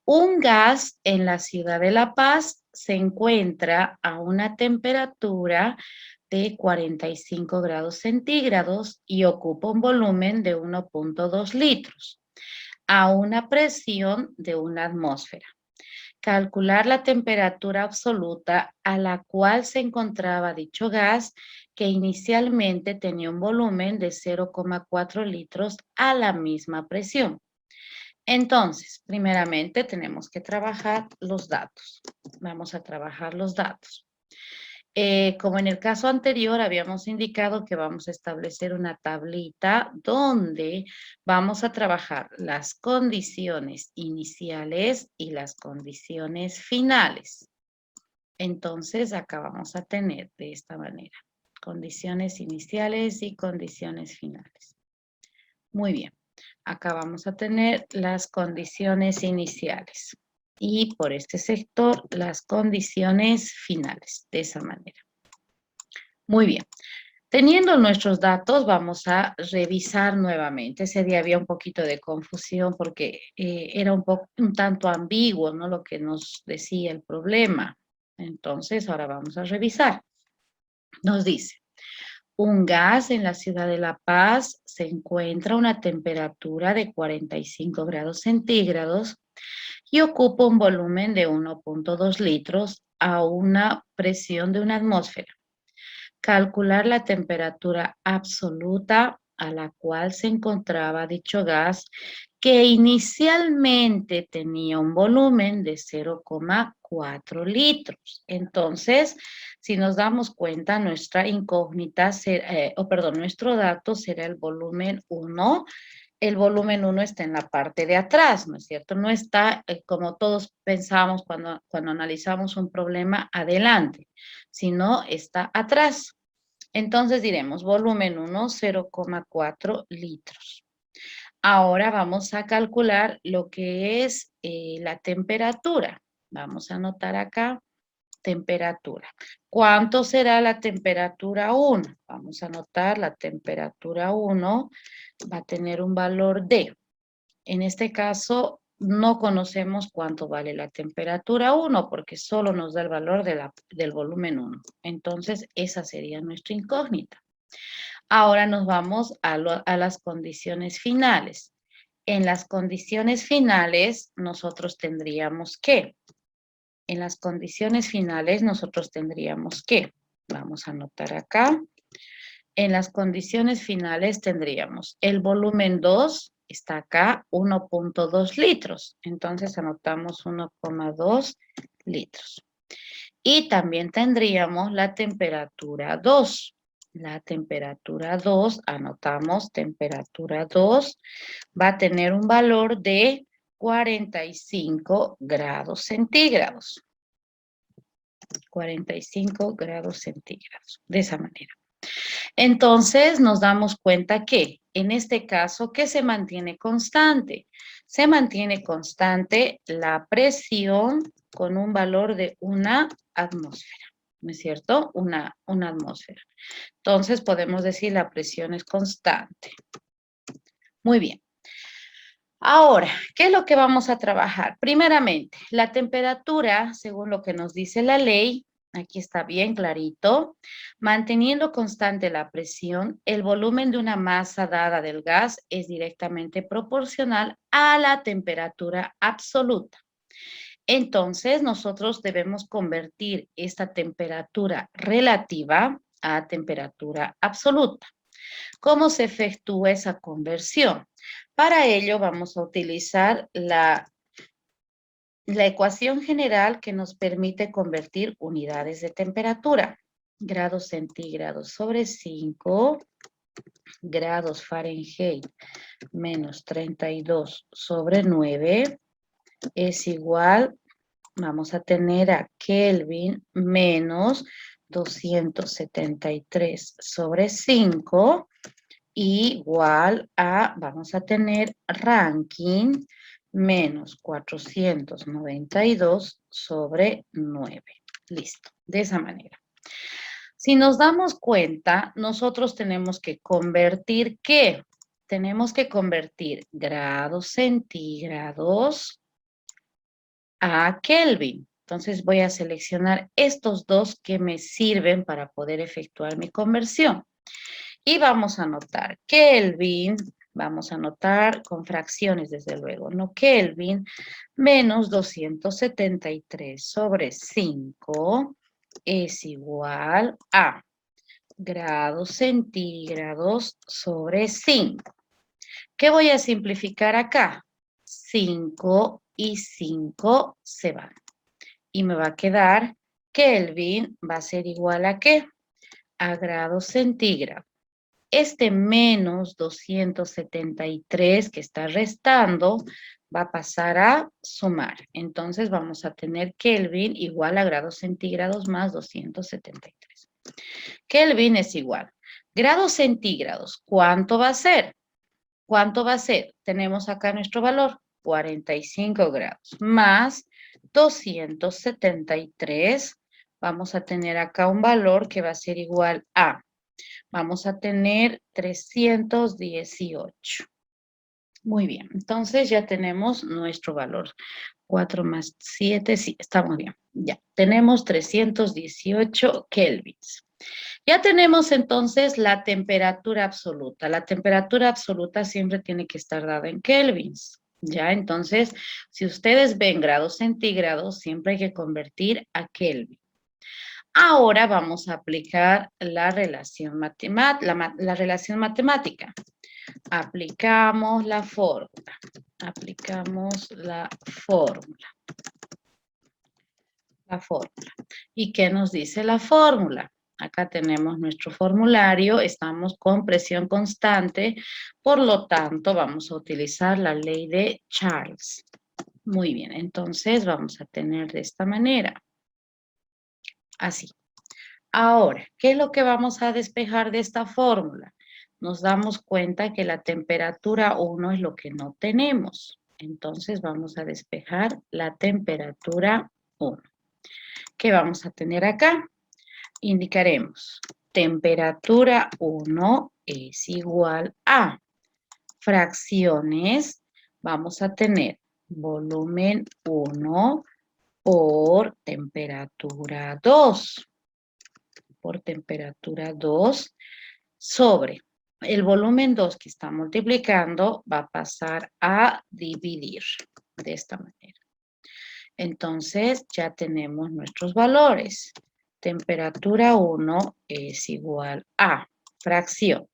Un gas en la ciudad de La Paz se encuentra a una temperatura de 45 grados centígrados y ocupa un volumen de 1.2 litros a una presión de una atmósfera. Calcular la temperatura absoluta a la cual se encontraba dicho gas, que inicialmente tenía un volumen de 0,4 litros a la misma presión. Entonces, primeramente tenemos que trabajar los datos. Vamos a trabajar los datos. Como en el caso anterior habíamos indicado que vamos a establecer una tablita donde vamos a trabajar las condiciones iniciales y las condiciones finales. Entonces, acá vamos a tener de esta manera, condiciones iniciales y condiciones finales. Muy bien. Acá vamos a tener las condiciones iniciales y por este sector las condiciones finales, de esa manera. Muy bien. Teniendo nuestros datos, vamos a revisar nuevamente. Ese día había un poquito de confusión porque era un tanto ambiguo, ¿no? Lo que nos decía el problema. Entonces, ahora vamos a revisar. Nos dice, un gas en la ciudad de La Paz se encuentra a una temperatura de 45 grados centígrados y ocupa un volumen de 1.2 litros a una presión de una atmósfera. Calcular la temperatura absoluta a la cual se encontraba dicho gas, que inicialmente tenía un volumen de 0,4 litros. Entonces, si nos damos cuenta, nuestra incógnita, nuestro dato será el volumen 1. El volumen 1 está en la parte de atrás, ¿no es cierto? No está, como todos pensamos cuando analizamos un problema, adelante, sino está atrás. Entonces diremos volumen 1, 0,4 litros. Ahora vamos a calcular lo que es la temperatura. Vamos a anotar acá temperatura. ¿Cuánto será la temperatura 1? Vamos a anotar la temperatura 1 va a tener un valor de, en este caso, no conocemos cuánto vale la temperatura 1 porque solo nos da el valor del volumen 1. Entonces, esa sería nuestra incógnita. Ahora nos vamos a las condiciones finales. En las condiciones finales, nosotros tendríamos que, vamos a anotar acá, en las condiciones finales tendríamos el volumen 2, está acá, 1.2 litros. Entonces anotamos 1,2 litros. Y también tendríamos la temperatura 2. La temperatura 2, anotamos temperatura 2, va a tener un valor de 45 grados centígrados. 45 grados centígrados, de esa manera. Entonces nos damos cuenta que en este caso, ¿qué se mantiene constante? Se mantiene constante la presión con un valor de una atmósfera, ¿no es cierto? Una atmósfera. Entonces podemos decir la presión es constante. Muy bien. Ahora, ¿qué es lo que vamos a trabajar? Primeramente, la temperatura, según lo que nos dice la ley, aquí está bien clarito, manteniendo constante la presión, el volumen de una masa dada del gas es directamente proporcional a la temperatura absoluta. Entonces, nosotros debemos convertir esta temperatura relativa a temperatura absoluta. ¿Cómo se efectúa esa conversión? Para ello vamos a utilizar la ecuación general que nos permite convertir unidades de temperatura. Grados centígrados sobre 5, grados Fahrenheit menos 32 sobre 9 es igual, vamos a tener a Kelvin menos 273 sobre 5 igual a, vamos a tener Rankine menos 492 sobre 9. Listo, de esa manera. Si nos damos cuenta, nosotros tenemos que convertir, ¿qué? Tenemos que convertir grados centígrados a Kelvin. Entonces voy a seleccionar estos dos que me sirven para poder efectuar mi conversión. Y vamos a anotar Kelvin, vamos a anotar con fracciones desde luego, ¿no? Kelvin menos 273 sobre 5 es igual a grados centígrados sobre 5. ¿Qué voy a simplificar acá? 5 y 5 se van. Y me va a quedar Kelvin va a ser igual a ¿qué? A grados centígrados. Este menos 273 que está restando va a pasar a sumar. Entonces vamos a tener Kelvin igual a grados centígrados más 273. Kelvin es igual. Grados centígrados, ¿cuánto va a ser? ¿Cuánto va a ser? Tenemos acá nuestro valor, 45 grados, más 273. Vamos a tener acá un valor que va a ser igual a, vamos a tener 318. Muy bien, entonces ya tenemos nuestro valor. 4 más 7, sí, estamos bien. Ya, tenemos 318 kelvins. Ya tenemos entonces la temperatura absoluta. La temperatura absoluta siempre tiene que estar dada en kelvins. Ya, entonces, si ustedes ven grados centígrados, siempre hay que convertir a kelvin. Ahora vamos a aplicar la relación matemática. Aplicamos la fórmula. Aplicamos la fórmula. La fórmula. ¿Y qué nos dice la fórmula? Acá tenemos nuestro formulario, estamos con presión constante, por lo tanto vamos a utilizar la ley de Charles. Muy bien, entonces vamos a tener de esta manera. Así. Ahora, ¿qué es lo que vamos a despejar de esta fórmula? Nos damos cuenta que la temperatura 1 es lo que no tenemos. Entonces vamos a despejar la temperatura 1. ¿Qué vamos a tener acá? Indicaremos temperatura 1 es igual a fracciones. Vamos a tener volumen 1 por temperatura 2. Por temperatura 2 sobre el volumen 2 que está multiplicando va a pasar a dividir de esta manera. Entonces ya tenemos nuestros valores. Temperatura 1 es igual a fracción.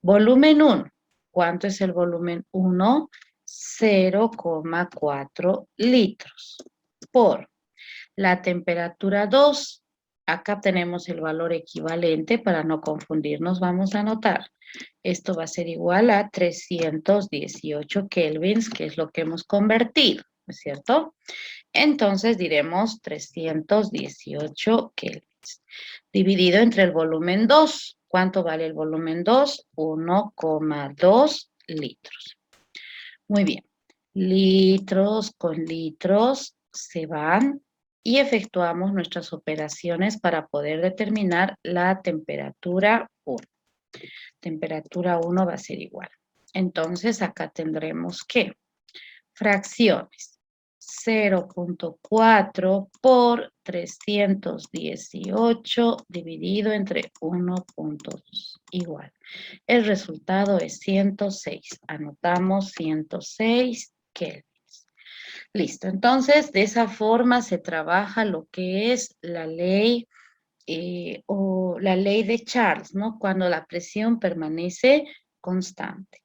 Volumen 1. ¿Cuánto es el volumen 1? 0,4 litros. Por la temperatura 2. Acá tenemos el valor equivalente, para no confundirnos vamos a anotar. Esto va a ser igual a 318 kelvins, que es lo que hemos convertido, ¿no es cierto? Entonces diremos 318 kelvins. Dividido entre el volumen 2. ¿Cuánto vale el volumen 2? 1,2 litros. Muy bien. Litros con litros se van y efectuamos nuestras operaciones para poder determinar la temperatura 1. Temperatura 1 va a ser igual. Entonces acá tendremos que fracciones 0,4 por 318 dividido entre 1,2 igual. El resultado es 106. Anotamos 106 kelvins. Listo, entonces de esa forma se trabaja lo que es la ley o la ley de Charles, ¿no? Cuando la presión permanece constante.